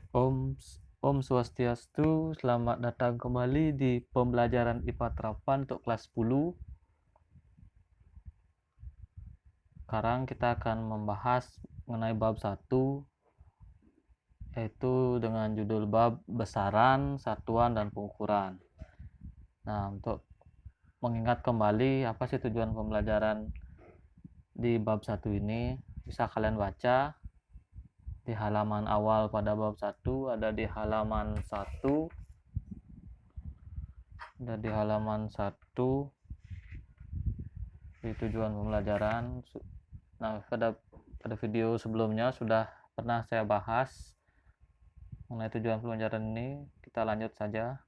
Om Swastiastu, selamat datang kembali di pembelajaran IPA Terapan untuk kelas 10. Sekarang kita akan membahas mengenai bab 1, yaitu dengan judul bab besaran, satuan, dan pengukuran. Nah, untuk mengingat kembali apa sih tujuan pembelajaran di bab 1 ini, bisa kalian baca di halaman awal pada bab 1, ada di halaman 1, di tujuan pembelajaran. Nah, pada video sebelumnya sudah pernah saya bahas mengenai tujuan pembelajaran ini. Kita lanjut saja.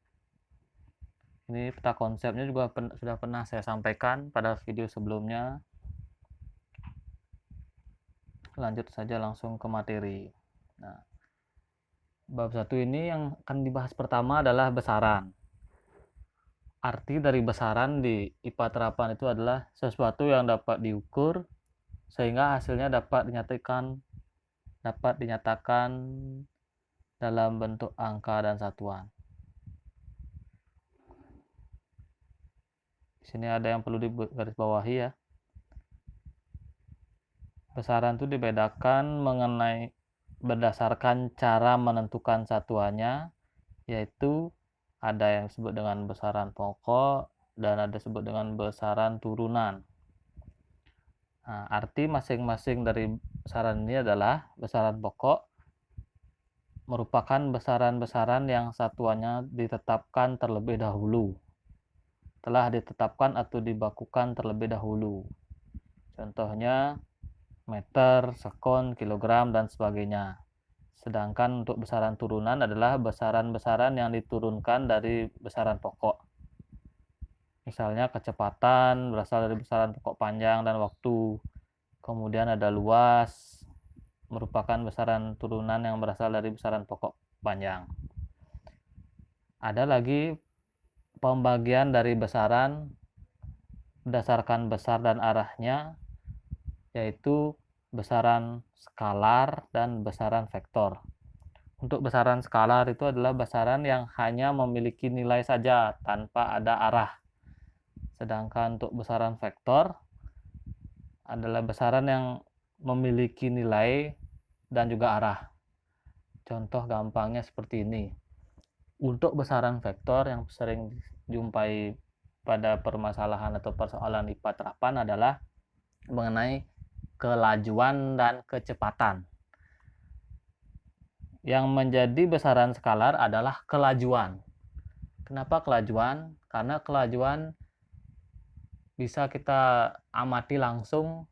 Ini peta konsepnya juga sudah pernah saya sampaikan pada video sebelumnya. Lanjut saja langsung ke materi. Nah, bab 1 ini yang akan dibahas pertama adalah besaran. Arti dari besaran di IPA Terapan itu adalah sesuatu yang dapat diukur sehingga hasilnya dapat dinyatakan dalam bentuk angka dan satuan. Di sini ada yang perlu digarisbawahi ya. Besaran itu dibedakan mengenai berdasarkan cara menentukan satuannya, yaitu ada yang disebut dengan besaran pokok dan ada disebut dengan besaran turunan. Nah, arti masing-masing dari besaran ini adalah besaran pokok merupakan besaran-besaran yang satuannya ditetapkan terlebih dahulu. Telah ditetapkan atau dibakukan terlebih dahulu. Contohnya meter, sekon, kilogram, dan sebagainya. Sedangkan untuk besaran turunan adalah besaran-besaran yang diturunkan dari besaran pokok. Misalnya kecepatan berasal dari besaran pokok panjang dan waktu. Kemudian ada luas, merupakan besaran turunan yang berasal dari besaran pokok panjang. Ada lagi pembagian dari besaran berdasarkan besar dan arahnya, yaitu besaran skalar dan besaran vektor. Untuk besaran skalar itu adalah besaran yang hanya memiliki nilai saja tanpa ada arah. Sedangkan untuk besaran vektor adalah besaran yang memiliki nilai dan juga arah. Contoh gampangnya seperti ini. Untuk besaran vektor yang sering dijumpai pada permasalahan atau persoalan IPA Terapan adalah mengenai kelajuan dan kecepatan. Yang menjadi besaran skalar adalah kelajuan. Kenapa kelajuan? Karena kelajuan bisa kita amati langsung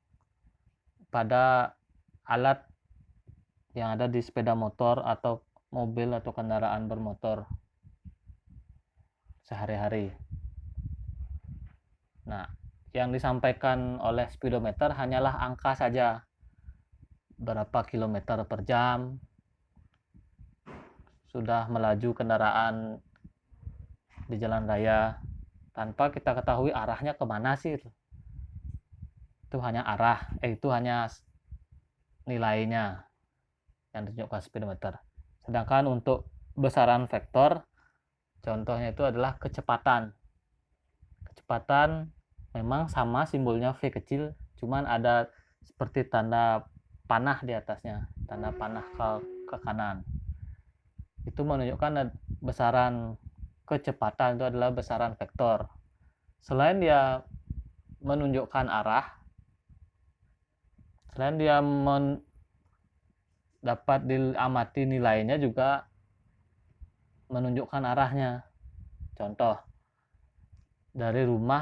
pada alat yang ada di sepeda motor atau mobil atau kendaraan bermotor sehari-hari. Nah, yang disampaikan oleh speedometer hanyalah angka saja. Berapa kilometer per jam sudah melaju kendaraan di jalan raya tanpa kita ketahui arahnya kemana sih. Itu hanya nilainya yang ditunjukkan speedometer. Sedangkan untuk besaran vektor, contohnya itu adalah kecepatan. Kecepatan memang sama simbolnya V kecil, cuman ada seperti tanda panah di atasnya, tanda panah ke kanan. Itu menunjukkan besaran kecepatan itu adalah besaran vektor. Selain dia menunjukkan arah, selain dia dapat diamati nilainya, juga menunjukkan arahnya. Contoh,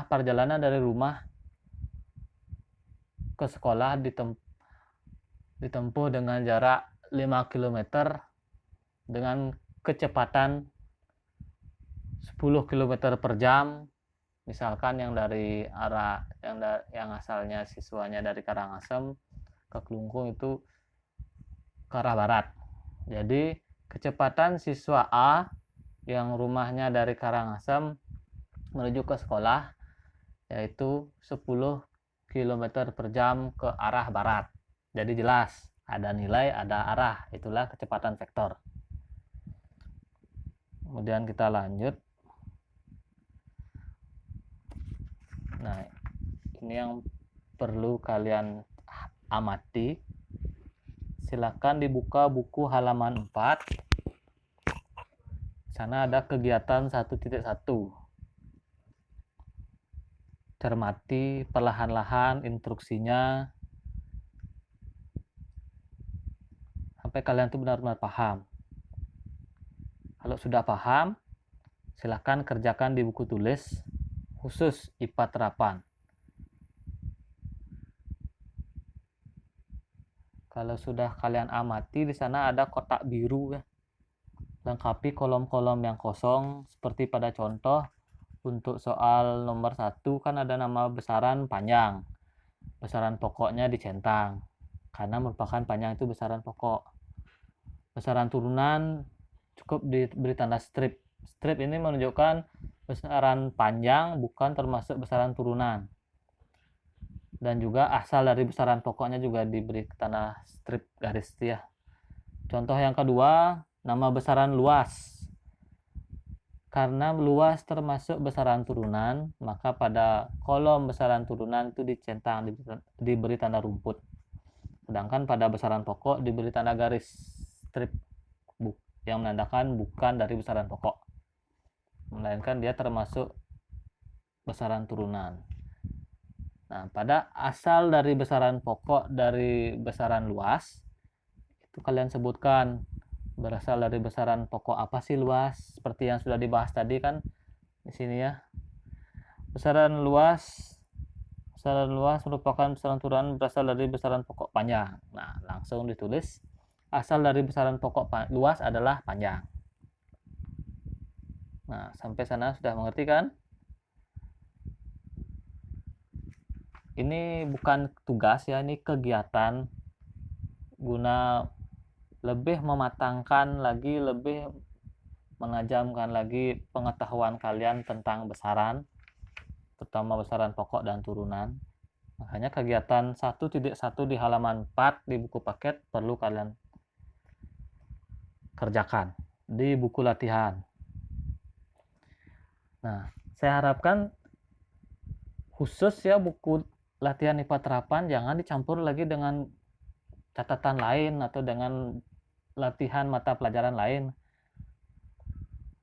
perjalanan dari rumah ke sekolah ditempuh dengan jarak 5 km dengan kecepatan 10 km per jam. Misalkan yang dari arah yang asalnya siswanya dari Karangasem ke Klungkung itu ke arah barat. Jadi kecepatan siswa A yang rumahnya dari Karangasem menuju ke sekolah yaitu 10 km per jam ke arah barat. Jadi jelas ada nilai, ada arah, itulah kecepatan vektor. Kemudian kita lanjut. Nah, ini yang perlu kalian amati. Silakan dibuka buku halaman 4. Di sana ada kegiatan 1.1. Cermati perlahan-lahan instruksinya sampai kalian tuh benar-benar paham. Kalau sudah paham, silakan kerjakan di buku tulis khusus IPA terapan. Kalau sudah kalian amati, di sana ada kotak biru ya. Lengkapi kolom-kolom yang kosong seperti pada contoh. Untuk soal nomor 1 kan ada nama besaran panjang. Besaran pokoknya dicentang karena merupakan panjang itu besaran pokok. Besaran turunan cukup diberi tanda strip. Strip ini menunjukkan besaran panjang bukan termasuk besaran turunan. Dan juga asal dari besaran pokoknya juga diberi tanda strip garis ya. Contoh yang kedua, nama besaran luas. Karena luas termasuk besaran turunan, maka pada kolom besaran turunan itu dicentang, diberi tanda rumput. Sedangkan pada besaran pokok diberi tanda garis strip yang menandakan bukan dari besaran pokok, melainkan dia termasuk besaran turunan. Nah, pada asal dari besaran pokok dari besaran luas, itu kalian sebutkan berasal dari besaran pokok apa sih luas, seperti yang sudah dibahas tadi kan di sini ya. Besaran luas merupakan besaran turunan berasal dari besaran pokok panjang. Nah, langsung ditulis asal dari besaran pokok luas adalah panjang. Nah, sampai sana sudah mengerti kan? Ini bukan tugas ya, ini kegiatan guna lebih mematangkan lagi, lebih menajamkan lagi pengetahuan kalian tentang besaran, terutama besaran pokok dan turunan. Makanya kegiatan 1.1 di halaman 4 di buku paket perlu kalian kerjakan di buku latihan. Nah, saya harapkan khusus ya buku latihan IPA terapan jangan dicampur lagi dengan catatan lain atau dengan latihan mata pelajaran lain.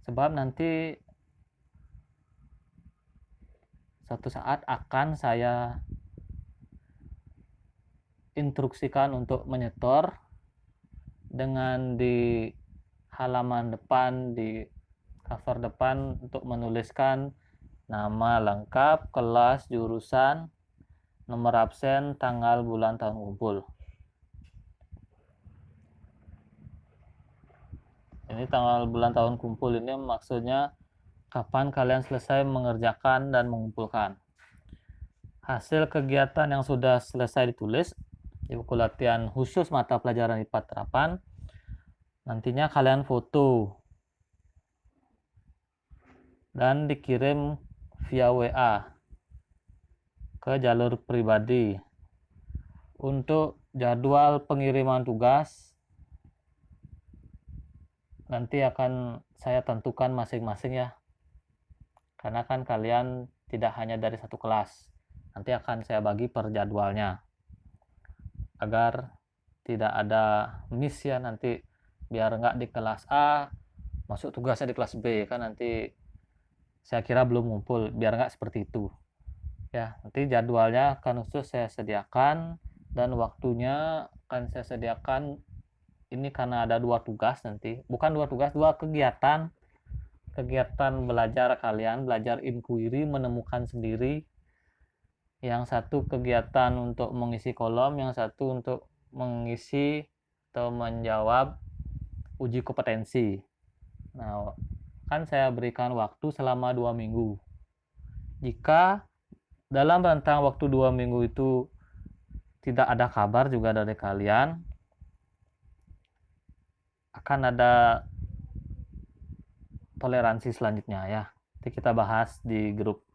Sebab nanti suatu saat akan saya instruksikan untuk menyetor dengan di halaman depan, di cover depan untuk menuliskan nama lengkap, kelas, jurusan, nomor absen, tanggal, bulan, tahun kumpul. Ini tanggal, bulan, tahun kumpul ini maksudnya kapan kalian selesai mengerjakan dan mengumpulkan. Hasil kegiatan yang sudah selesai ditulis di buku latihan khusus mata pelajaran IPA terapan, nantinya kalian foto dan dikirim via WA ke jalur pribadi. Untuk jadwal pengiriman tugas nanti akan saya tentukan masing-masing ya, karena kan kalian tidak hanya dari satu kelas, nanti akan saya bagi per jadwalnya agar tidak ada miss ya, nanti biar nggak di kelas A masuk tugasnya di kelas B kan nanti saya kira belum ngumpul, biar nggak seperti itu ya. Nanti jadwalnya akan khusus saya sediakan dan waktunya akan saya sediakan. Ini karena ada 2 tugas nanti, bukan 2 tugas, 2 kegiatan belajar kalian, belajar inquiry, menemukan sendiri. Yang satu kegiatan untuk mengisi kolom, yang satu untuk mengisi atau menjawab uji kompetensi. Nah, kan saya berikan waktu selama 2 minggu. Jika dalam rentang waktu 2 minggu itu tidak ada kabar juga dari kalian, akan ada toleransi selanjutnya ya. Nanti kita bahas di grup.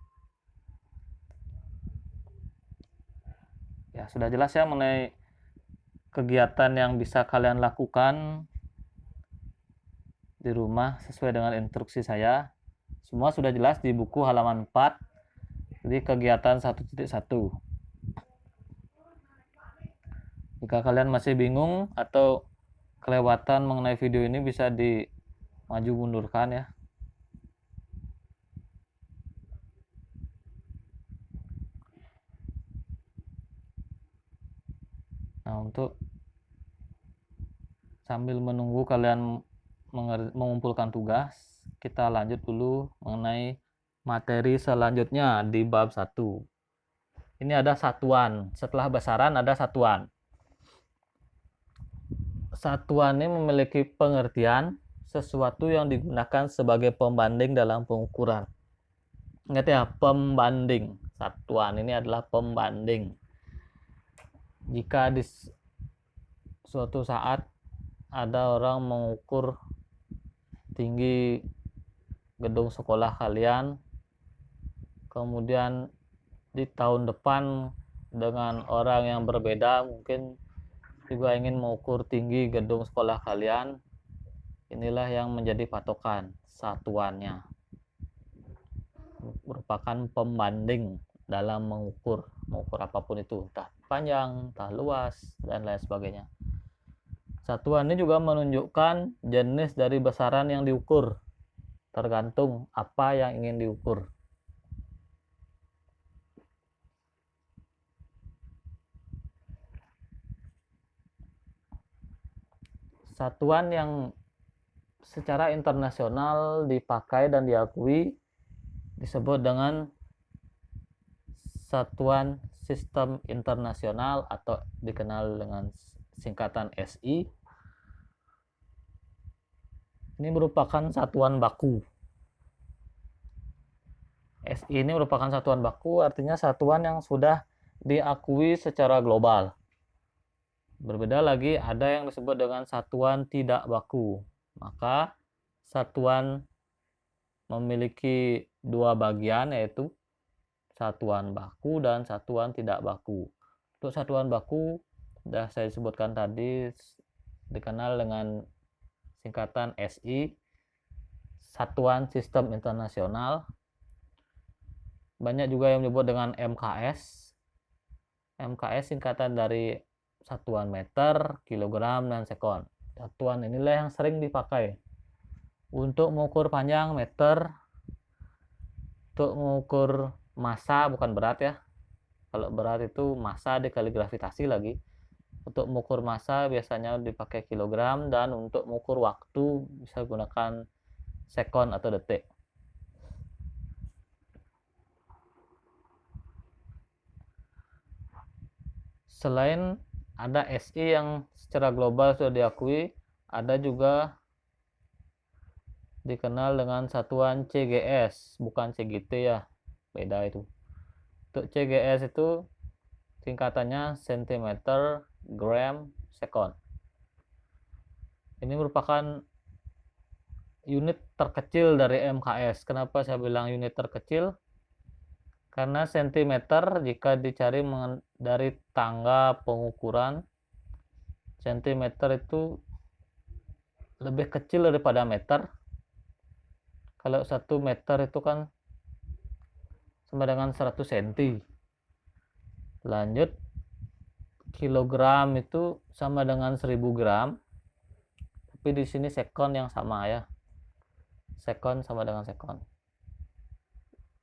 Ya, sudah jelas ya mengenai kegiatan yang bisa kalian lakukan di rumah sesuai dengan instruksi saya. Semua sudah jelas di buku halaman 4 di kegiatan 1.1. Jika kalian masih bingung atau kelewatan mengenai video ini, bisa di maju mundurkan ya. Nah, untuk sambil menunggu kalian mengumpulkan tugas, kita lanjut dulu mengenai materi selanjutnya di bab 1. Ini ada satuan. Setelah besaran ada satuan. Satuan ini memiliki pengertian sesuatu yang digunakan sebagai pembanding dalam pengukuran. Ingat ya, pembanding. Satuan ini adalah pembanding. Jika di suatu saat ada orang mengukur tinggi gedung sekolah kalian, kemudian di tahun depan dengan orang yang berbeda mungkin juga ingin mengukur tinggi gedung sekolah kalian, inilah yang menjadi patokan satuannya, merupakan pembanding dalam mengukur apapun itu, entah panjang, entah luas, dan lain sebagainya. Satuan ini juga menunjukkan jenis dari besaran yang diukur, tergantung apa yang ingin diukur. Satuan yang secara internasional dipakai dan diakui disebut dengan Satuan Sistem Internasional atau dikenal dengan singkatan SI. Ini merupakan satuan baku. SI ini merupakan satuan baku, artinya satuan yang sudah diakui secara global. Berbeda lagi, ada yang disebut dengan satuan tidak baku. Maka satuan memiliki dua bagian, yaitu satuan baku dan satuan tidak baku. Untuk satuan baku sudah saya sebutkan tadi, dikenal dengan singkatan SI, Satuan Sistem Internasional. Banyak juga yang menyebut dengan MKS. MKS singkatan dari satuan meter, kilogram, dan sekon. Satuan inilah yang sering dipakai untuk mengukur panjang meter, untuk mengukur massa, bukan berat ya. Kalau berat itu massa dikali gravitasi lagi. Untuk mengukur massa biasanya dipakai kilogram, dan untuk mengukur waktu bisa gunakan sekon atau detik. Selain ada SI yang secara global sudah diakui, ada juga dikenal dengan satuan CGS, bukan CGT ya, beda itu. Untuk CGS itu singkatannya cm, gram, sekon. Ini merupakan unit terkecil dari MKS. Kenapa saya bilang unit terkecil? Karena cm jika dicari dari tangga pengukuran, cm itu lebih kecil daripada meter. Kalau 1 meter itu kan sama dengan 100 cm. Lanjut, kilogram itu sama dengan 1000 gram. Tapi di sini sekon yang sama ya. Sekon sama dengan sekon.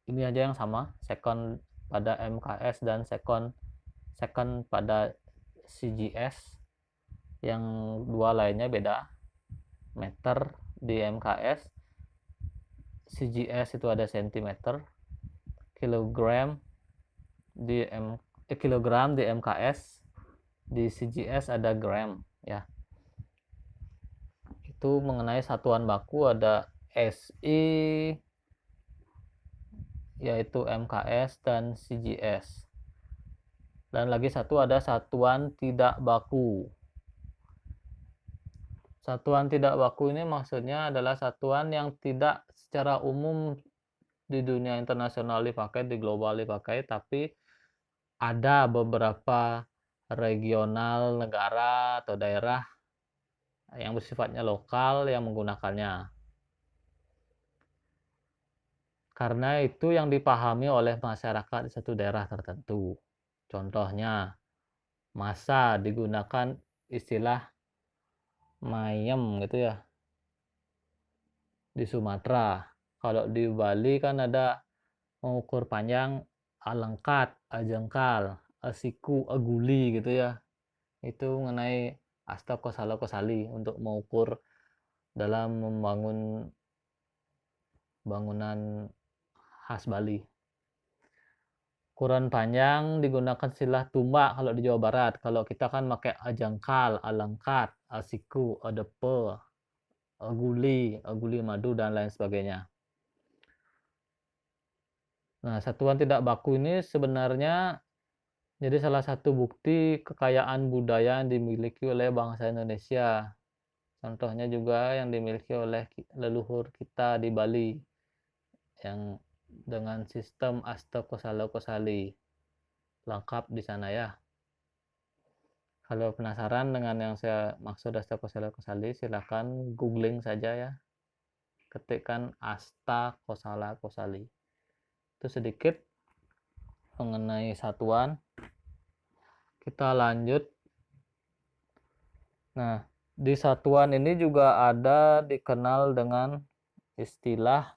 Ini aja yang sama, sekon pada MKS dan sekon pada CGS. Yang dua lainnya beda. Meter di MKS, CGS itu ada sentimeter, kilogram di MKS, di CGS ada gram ya. Itu mengenai satuan baku, ada SI yaitu MKS dan CGS. Dan lagi satu ada satuan tidak baku. Satuan tidak baku ini maksudnya adalah satuan yang tidak secara umum di dunia internasional dipakai, di global dipakai, tapi ada beberapa regional negara atau daerah yang bersifatnya lokal yang menggunakannya. Karena itu yang dipahami oleh masyarakat di satu daerah tertentu. Contohnya, masa digunakan istilah mayem gitu ya di Sumatera. Kalau di Bali kan ada mengukur panjang alengkat, ajengkal, asiku, aguli gitu ya. Itu mengenai asta kosala kosali untuk mengukur dalam membangun bangunan khas Bali. Ukuran panjang digunakan istilah tumbak kalau di Jawa Barat. Kalau kita kan pakai ajangkal, alengkat, asiku, adepe, aguli madu, dan lain sebagainya. Nah, satuan tidak baku ini sebenarnya jadi salah satu bukti kekayaan budaya yang dimiliki oleh bangsa Indonesia. Contohnya juga yang dimiliki oleh leluhur kita di Bali yang dengan sistem asta kosala kosali. Lengkap di sana ya. Kalau penasaran dengan yang saya maksud asta kosala kosali, silakan googling saja ya. Ketikkan asta kosala kosali. Itu sedikit mengenai satuan. Kita lanjut. Nah, di satuan ini juga ada dikenal dengan istilah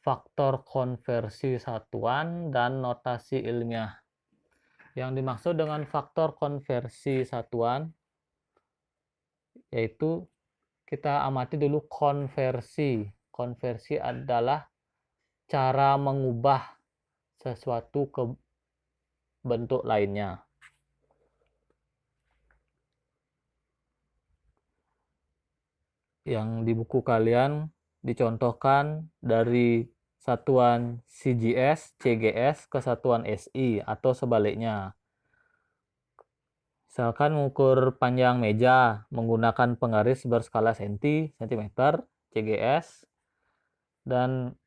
faktor konversi satuan dan notasi ilmiah. Yang dimaksud dengan faktor konversi satuan yaitu kita amati dulu konversi. Konversi adalah cara mengubah sesuatu ke bentuk lainnya. Yang di buku kalian dicontohkan dari satuan CGS, CGS ke satuan SI atau sebaliknya. Misalkan mengukur panjang meja menggunakan penggaris berskala cm, CGS, dan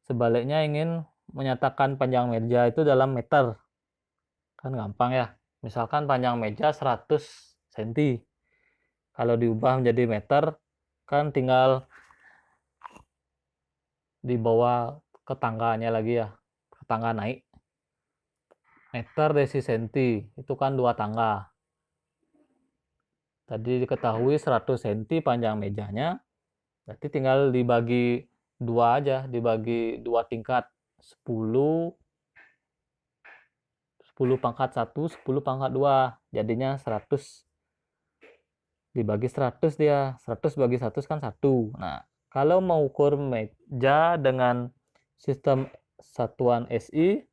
sebaliknya ingin menyatakan panjang meja itu dalam meter. Kan gampang ya. Misalkan panjang meja 100 cm. Kalau diubah menjadi meter, kan tinggal dibawa ke tangganya lagi ya. Ke tangga naik. Meter desi senti, itu kan 2 tangga. Tadi diketahui 100 cm panjang mejanya, berarti tinggal dibagi 2 aja, dibagi 2 tingkat. 10 pangkat 1, 10 pangkat 2, jadinya 100. Dibagi 100 dia, 100 bagi 100 kan 1. Nah, kalau mau ukur meja dengan sistem satuan SI,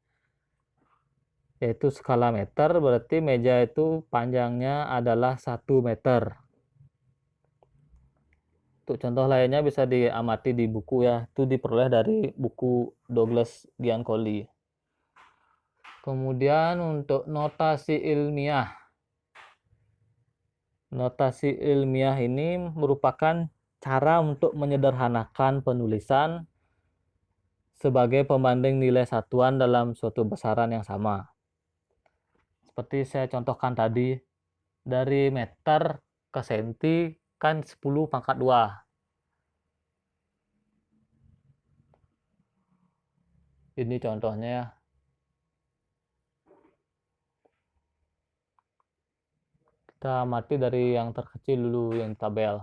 yaitu skala meter, berarti meja itu panjangnya adalah 1 meter. Untuk contoh lainnya bisa diamati di buku ya, itu diperoleh dari buku Douglas Giancoli. Kemudian untuk notasi ilmiah. Notasi ilmiah ini merupakan cara untuk menyederhanakan penulisan sebagai pembanding nilai satuan dalam suatu besaran yang sama. Seperti saya contohkan tadi, dari meter ke senti kan 10 pangkat 2. Ini contohnya ya. Kita amati dari yang terkecil dulu, yang tabel.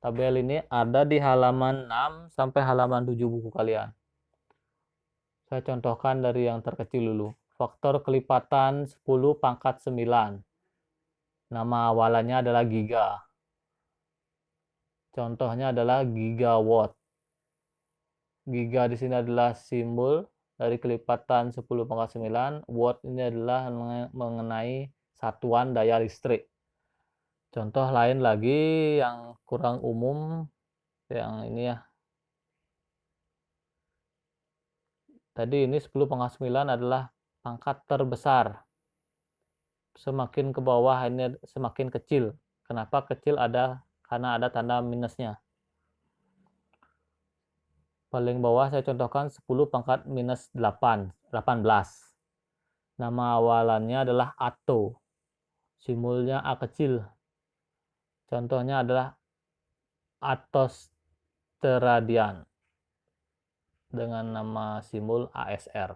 Tabel ini ada di halaman 6 sampai halaman 7 buku kalian. Saya contohkan dari yang terkecil dulu. Faktor kelipatan 10 pangkat 9. Nama awalannya adalah giga. Contohnya adalah gigawatt. Giga di sini adalah simbol dari kelipatan 10 pangkat 9. Watt ini adalah mengenai satuan daya listrik. Contoh lain lagi yang kurang umum, yang ini ya. Tadi ini 10 pangkat 9 adalah pangkat terbesar. Semakin ke bawah ini semakin kecil. Kenapa kecil? Karena ada tanda minusnya. Paling bawah saya contohkan 10 pangkat minus 8, 18. Nama awalannya adalah Atto. Simbolnya A kecil. Contohnya adalah attosteradian dengan nama simbol ASR.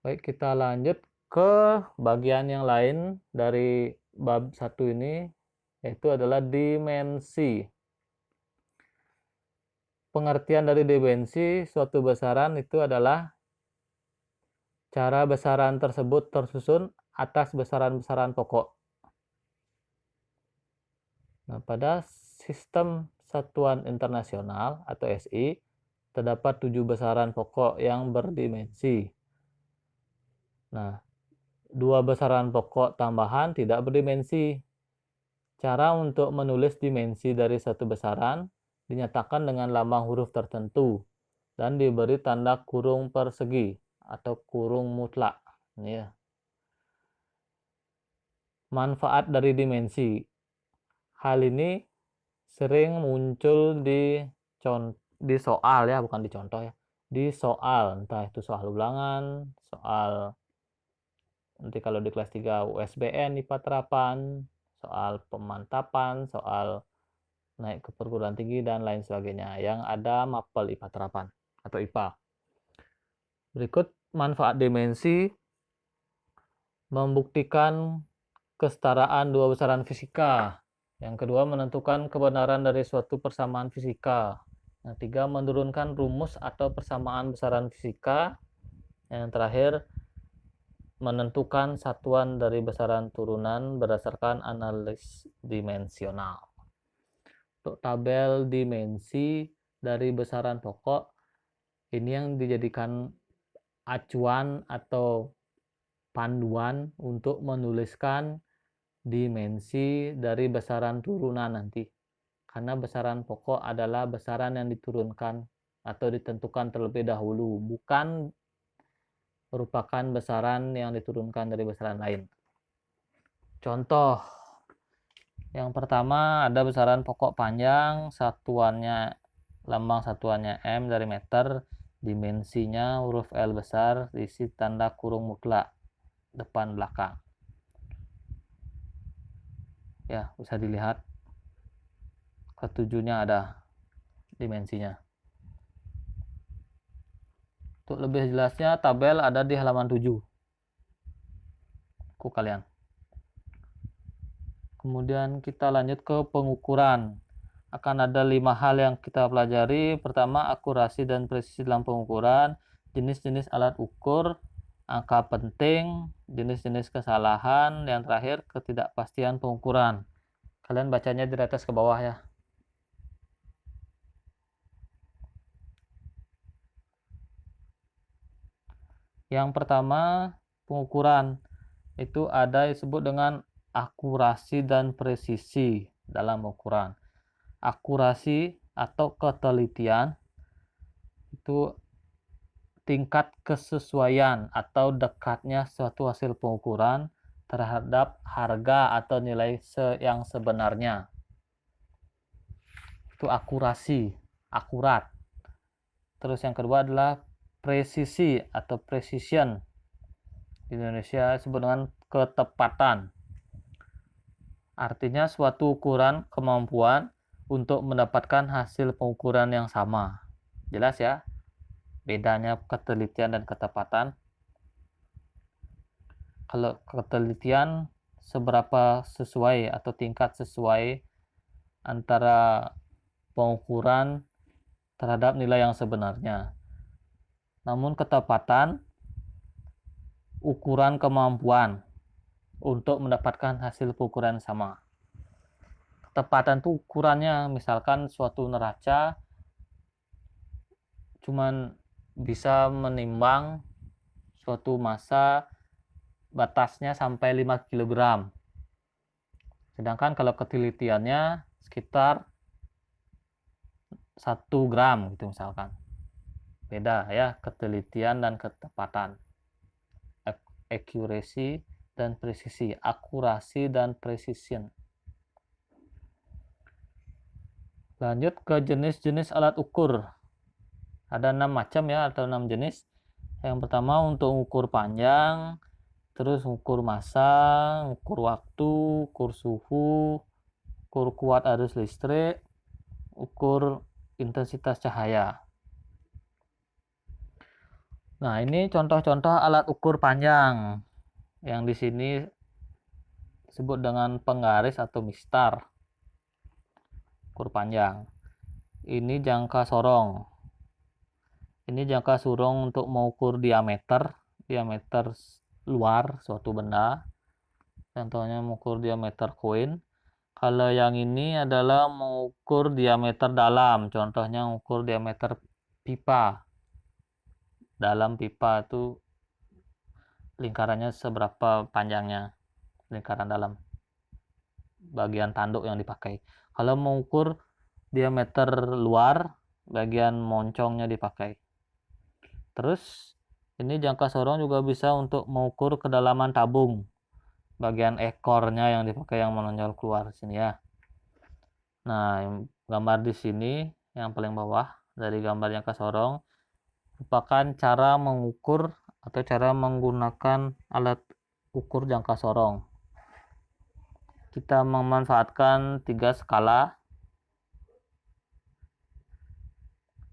Baik, kita lanjut ke bagian yang lain dari bab 1 ini, yaitu adalah dimensi. Pengertian dari dimensi suatu besaran itu adalah cara besaran tersebut tersusun atas besaran-besaran pokok. Nah, pada sistem satuan internasional atau SI, terdapat 7 besaran pokok yang berdimensi. Nah, 2 besaran pokok tambahan tidak berdimensi. Cara untuk menulis dimensi dari satu besaran dinyatakan dengan lambang huruf tertentu dan diberi tanda kurung persegi atau kurung mutlak. Ini ya. Manfaat dari dimensi. Hal ini sering muncul di soal ya, bukan di contoh ya. Di soal, entah itu soal ulangan, soal nanti kalau di kelas 3 USBN IPA terapan, soal pemantapan, soal naik ke perguruan tinggi dan lain sebagainya yang ada mapel IPA terapan atau IPA. Berikut manfaat dimensi: membuktikan kesetaraan dua besaran fisika. Yang kedua, menentukan kebenaran dari suatu persamaan fisika. Yang tiga, menurunkan rumus atau persamaan besaran fisika. Yang terakhir, menentukan satuan dari besaran turunan berdasarkan analis dimensional. Untuk tabel dimensi dari besaran pokok, ini yang dijadikan acuan atau panduan untuk menuliskan dimensi dari besaran turunan nanti. Karena besaran pokok adalah besaran yang diturunkan atau ditentukan terlebih dahulu, bukan merupakan besaran yang diturunkan dari besaran lain. Contoh yang pertama ada besaran pokok panjang, satuannya lambang satuannya M dari meter, dimensinya huruf L besar, isi tanda kurung mutlak depan belakang. Ya, bisa dilihat ketujuhnya ada dimensinya. Untuk lebih jelasnya tabel ada di halaman 7. Kalian. Kemudian kita lanjut ke pengukuran. Akan ada 5 hal yang kita pelajari. Pertama, akurasi dan presisi dalam pengukuran, jenis-jenis alat ukur, angka penting, jenis-jenis kesalahan, yang terakhir ketidakpastian pengukuran. Kalian bacanya dari atas ke bawah ya. Yang pertama, pengukuran. Itu ada disebut dengan akurasi dan presisi dalam ukuran. Akurasi atau ketelitian itu tingkat kesesuaian atau dekatnya suatu hasil pengukuran terhadap harga atau nilai yang sebenarnya. Itu akurasi, akurat. Terus yang kedua adalah presisi atau precision. Di Indonesia disebut dengan ketepatan. Artinya suatu ukuran kemampuan untuk mendapatkan hasil pengukuran yang sama. Jelas ya bedanya ketelitian dan ketepatan. Kalau ketelitian seberapa sesuai atau tingkat sesuai antara pengukuran terhadap nilai yang sebenarnya. Namun ketepatan ukuran kemampuan untuk mendapatkan hasil pengukuran sama. Ketepatan itu ukurannya misalkan suatu neraca cuman bisa menimbang suatu massa batasnya sampai 5 kg. Sedangkan kalau ketelitiannya sekitar 1 gram gitu misalkan. Beda ya ketelitian dan ketepatan. Accuracy dan presisi, akurasi dan precision. Lanjut ke jenis-jenis alat ukur. Ada 6 macam ya atau 6 jenis. Yang pertama untuk ukur panjang terus ukur massa, ukur waktu, ukur suhu, ukur kuat arus listrik, ukur intensitas cahaya. Nah, ini contoh-contoh alat ukur panjang yang di sini disebut dengan penggaris atau mistar. Ukur panjang. Ini jangka sorong. Ini jangka sorong untuk mengukur diameter luar suatu benda. Contohnya mengukur diameter koin. Kalau yang ini adalah mengukur diameter dalam. Contohnya mengukur diameter pipa. Dalam pipa itu lingkarannya seberapa panjangnya, lingkaran dalam bagian tanduk yang dipakai. Kalau mengukur diameter luar, bagian moncongnya dipakai. Terus ini jangka sorong juga bisa untuk mengukur kedalaman tabung, bagian ekornya yang dipakai yang menonjol keluar sini ya. Nah, gambar di sini yang paling bawah dari gambar jangka sorong merupakan cara mengukur atau cara menggunakan alat ukur jangka sorong. Kita memanfaatkan 3 skala.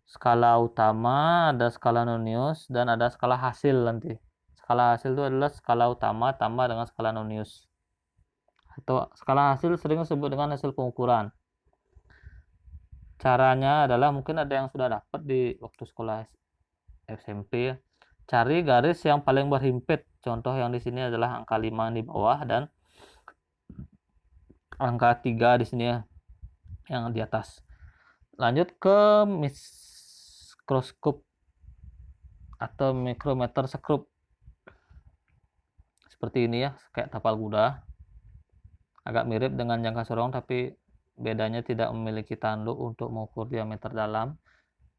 Skala utama, ada skala nonius, dan ada skala hasil nanti. Skala hasil itu adalah skala utama tambah dengan skala nonius. Atau skala hasil sering disebut dengan hasil pengukuran. Caranya adalah mungkin ada yang sudah dapat di waktu sekolah SMP. Cari garis yang paling berhimpit. Contoh yang di sini adalah angka 5 di bawah dan angka 3 di sini ya, yang di atas. Lanjut ke mikroskop atau mikrometer skrup. Seperti ini ya, kayak tapal kuda. Agak mirip dengan jangka sorong tapi bedanya tidak memiliki tanduk untuk mengukur diameter dalam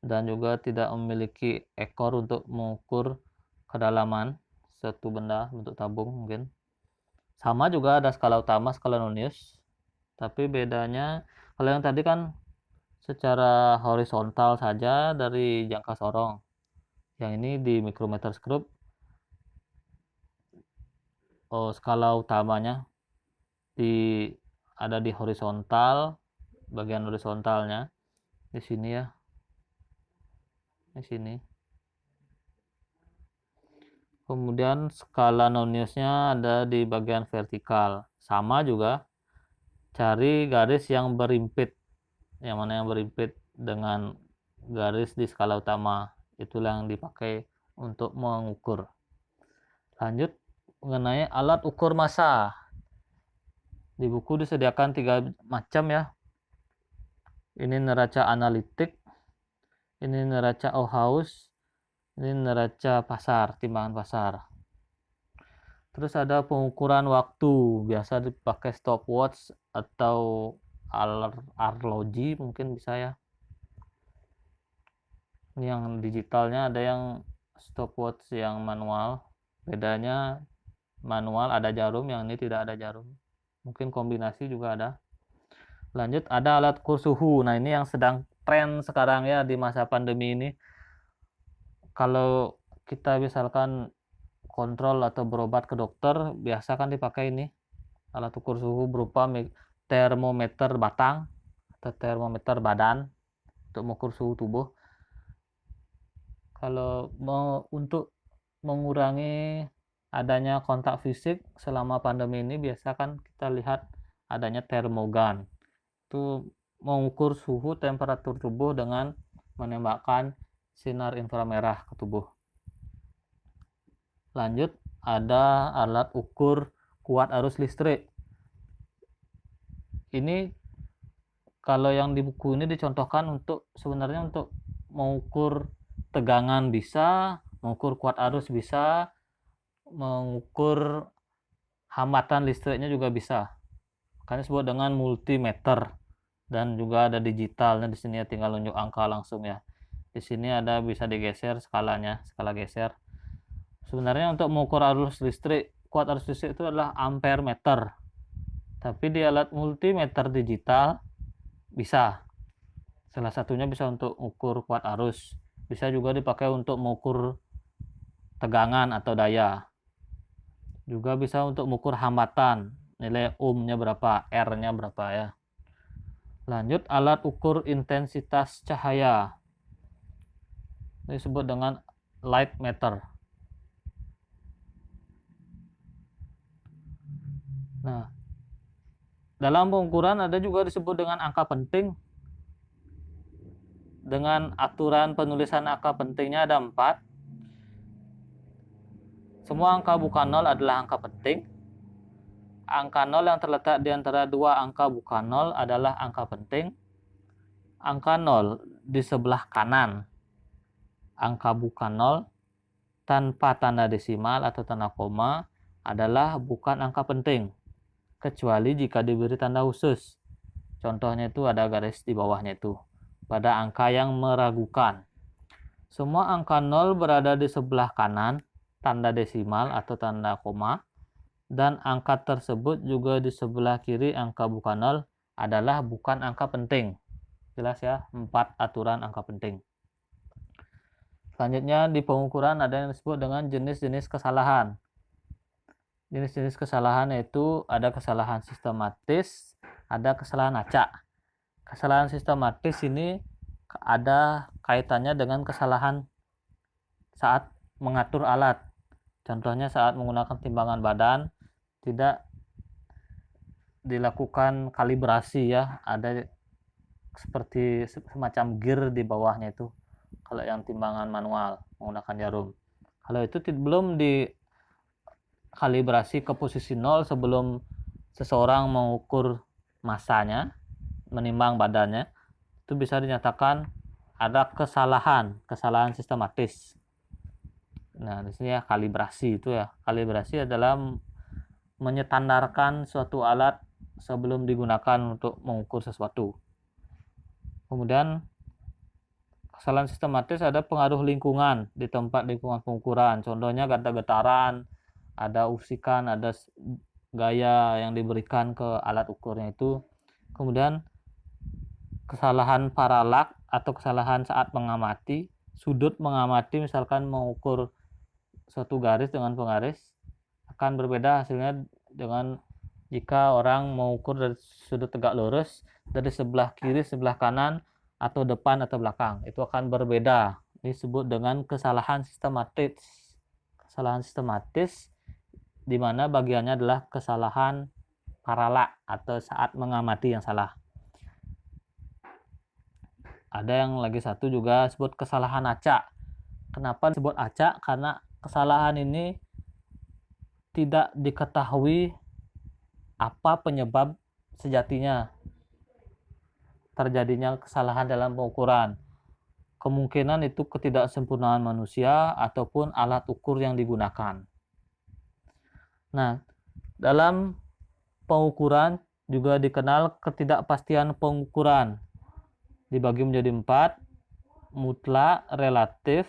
dan juga tidak memiliki ekor untuk mengukur kedalaman suatu benda bentuk tabung mungkin. Sama juga ada skala utama, skala nonius. Tapi bedanya kalau yang tadi kan secara horizontal saja dari jangka sorong. Yang ini di mikrometer skrup skala utamanya ada di horizontal, bagian horizontalnya di sini ya, di sini. Kemudian skala noniusnya ada di bagian vertikal. Sama juga, cari garis yang berimpit. Yang mana yang berimpit dengan garis di skala utama. Itulah yang dipakai untuk mengukur. Lanjut mengenai alat ukur massa. Di buku disediakan 3 macam ya. Ini neraca analitik, ini neraca Auhaus, ini neraca pasar, timbangan pasar. Terus ada pengukuran waktu, biasa dipakai stopwatch atau arloji mungkin bisa ya. Ini yang digitalnya, ada yang stopwatch yang manual. Bedanya manual ada jarum, yang ini tidak ada jarum. Mungkin kombinasi juga ada. Lanjut ada alat ukur suhu. Nah, ini yang sedang tren sekarang ya di masa pandemi ini. Kalau kita misalkan kontrol atau berobat ke dokter, biasa kan dipakai ini alat ukur suhu berupa termometer batang atau termometer badan untuk mengukur suhu tubuh. Kalau mau untuk mengurangi adanya kontak fisik selama pandemi ini, biasa kan kita lihat adanya termogan. Itu mengukur suhu temperatur tubuh dengan menembakkan sinar inframerah ke tubuh. Lanjut ada alat ukur kuat arus listrik. Ini kalau yang di buku ini dicontohkan untuk sebenarnya untuk mengukur tegangan bisa, mengukur kuat arus bisa, mengukur hambatan listriknya juga bisa. Makanya disebut dengan multimeter. Dan juga ada digitalnya di sini ya, tinggal unjuk angka langsung ya. Di sini ada bisa digeser skalanya, skala geser. Sebenarnya untuk mengukur arus listrik, kuat arus listrik itu adalah ampere meter. Tapi di alat multimeter digital bisa. Salah satunya bisa untuk ukur kuat arus. Bisa juga dipakai untuk mengukur tegangan atau daya. Juga bisa untuk mengukur hambatan, nilai ohmnya berapa, R-nya berapa ya. Lanjut, alat ukur intensitas cahaya. Disebut dengan light meter. Nah, dalam pengukuran ada juga disebut dengan angka penting. Dengan aturan penulisan angka pentingnya ada 4. Semua angka bukan 0 adalah angka penting. Angka 0 yang terletak di antara dua angka bukan 0 adalah angka penting. Angka 0 di sebelah kanan angka bukan 0 tanpa tanda desimal atau tanda koma adalah bukan angka penting, kecuali jika diberi tanda khusus. Contohnya itu ada garis di bawahnya itu, pada angka yang meragukan. Semua angka 0 berada di sebelah kanan tanda desimal atau tanda koma, dan angka tersebut juga di sebelah kiri angka bukan 0 adalah bukan angka penting. Jelas ya, 4 aturan angka penting. Selanjutnya di pengukuran ada yang disebut dengan jenis-jenis kesalahan. Jenis-jenis kesalahan yaitu ada kesalahan sistematis, ada kesalahan acak. Kesalahan sistematis ini ada kaitannya dengan kesalahan saat mengatur alat. Contohnya saat menggunakan timbangan badan tidak dilakukan kalibrasi ya, ada seperti semacam gear di bawahnya itu. Kalau yang timbangan manual menggunakan jarum, kalau itu belum dikalibrasi ke posisi 0 sebelum seseorang mengukur masanya, menimbang badannya, itu bisa dinyatakan ada kesalahan sistematis. Nah, di sini ya kalibrasi itu ya. Kalibrasi adalah menyetandarkan suatu alat sebelum digunakan untuk mengukur sesuatu. Kemudian kesalahan sistematis ada pengaruh lingkungan di tempat lingkungan pengukuran. Contohnya ada getaran, ada usikan, ada gaya yang diberikan ke alat ukurnya itu. Kemudian kesalahan paralak atau kesalahan saat mengamati, sudut mengamati, misalkan mengukur suatu garis dengan penggaris akan berbeda hasilnya dengan jika orang mengukur dari sudut tegak lurus dari sebelah kiri, sebelah kanan, atau depan atau belakang. Itu akan berbeda. Disebut dengan kesalahan sistematis. Kesalahan sistematis di mana bagiannya adalah kesalahan paralak atau saat mengamati yang salah. Ada yang lagi satu juga disebut kesalahan acak. Kenapa disebut acak? Karena kesalahan ini tidak diketahui apa penyebab sejatinya terjadinya kesalahan dalam pengukuran. Kemungkinan itu ketidaksempurnaan manusia ataupun alat ukur yang digunakan. Nah, dalam pengukuran juga dikenal ketidakpastian pengukuran. Dibagi menjadi 4, mutlak, relatif,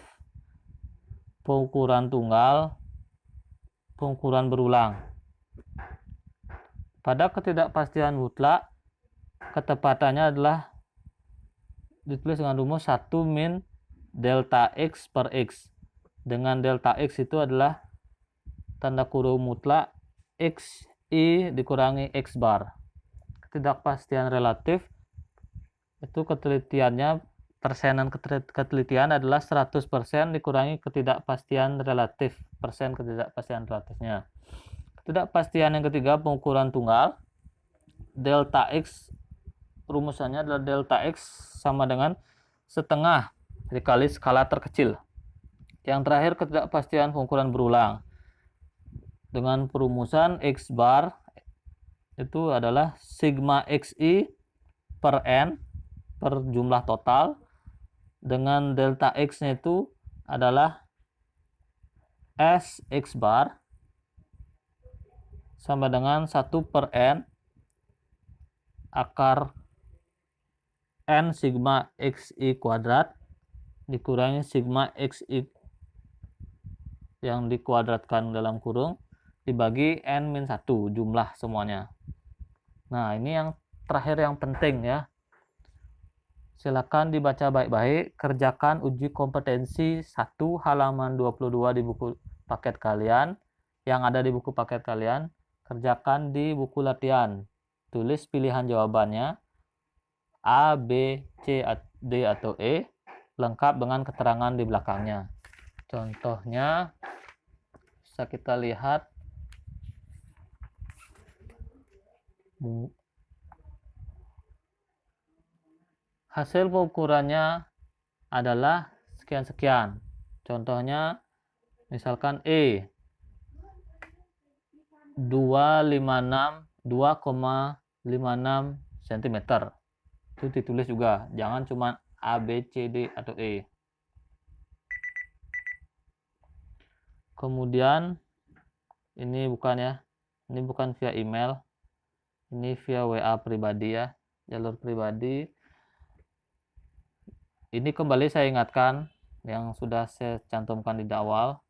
pengukuran tunggal, pengukuran berulang. Pada ketidakpastian mutlak, ketepatannya adalah ditulis dengan rumus 1 min delta X per X. Dengan delta X itu adalah tanda kurung mutlak X I dikurangi X bar. Ketidakpastian relatif itu ketelitiannya, persenan ketelitian adalah 100% dikurangi ketidakpastian relatif, persen ketidakpastian relatifnya. Ketidakpastian yang ketiga pengukuran tunggal, delta X rumusannya adalah delta X sama dengan setengah dikali skala terkecil. Yang terakhir ketidakpastian pengukuran berulang dengan perumusan X bar itu adalah sigma XI per N per jumlah total, dengan delta X nya itu adalah S X bar sama dengan 1 per N akar N sigma XI kuadrat dikurangi sigma XI yang dikuadratkan dalam kurung dibagi N-1 jumlah semuanya. Nah, ini yang terakhir yang penting ya. Silakan dibaca baik-baik, kerjakan uji kompetensi 1 halaman 22 di buku paket kalian yang ada di buku paket kalian, kerjakan di buku latihan. Tulis pilihan jawabannya A, B, C, D, atau E, lengkap dengan keterangan di belakangnya. Contohnya bisa kita lihat hasil pengukurannya adalah sekian-sekian. Contohnya misalkan E 2,56 cm. Itu ditulis juga, jangan cuma A, B, C, D, atau E. Kemudian ini bukan via email, ini via WA pribadi ya, jalur pribadi. Ini kembali saya ingatkan yang sudah saya cantumkan di awal.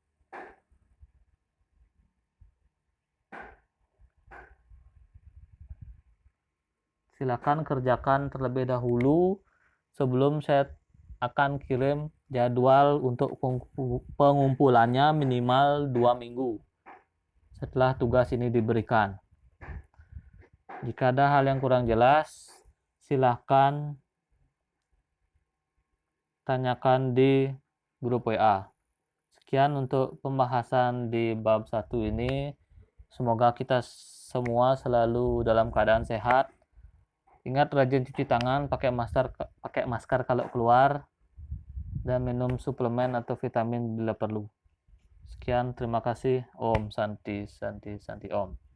Silakan kerjakan terlebih dahulu sebelum saya akan kirim jadwal untuk pengumpulannya minimal 2 minggu setelah tugas ini diberikan. Jika ada hal yang kurang jelas, silakan tanyakan di grup WA. Sekian untuk pembahasan di bab 1 ini. Semoga kita semua selalu dalam keadaan sehat. Ingat rajin cuci tangan, pakai masker kalau keluar, dan minum suplemen atau vitamin bila perlu. Sekian, terima kasih. Om Santi Santi Santi Om.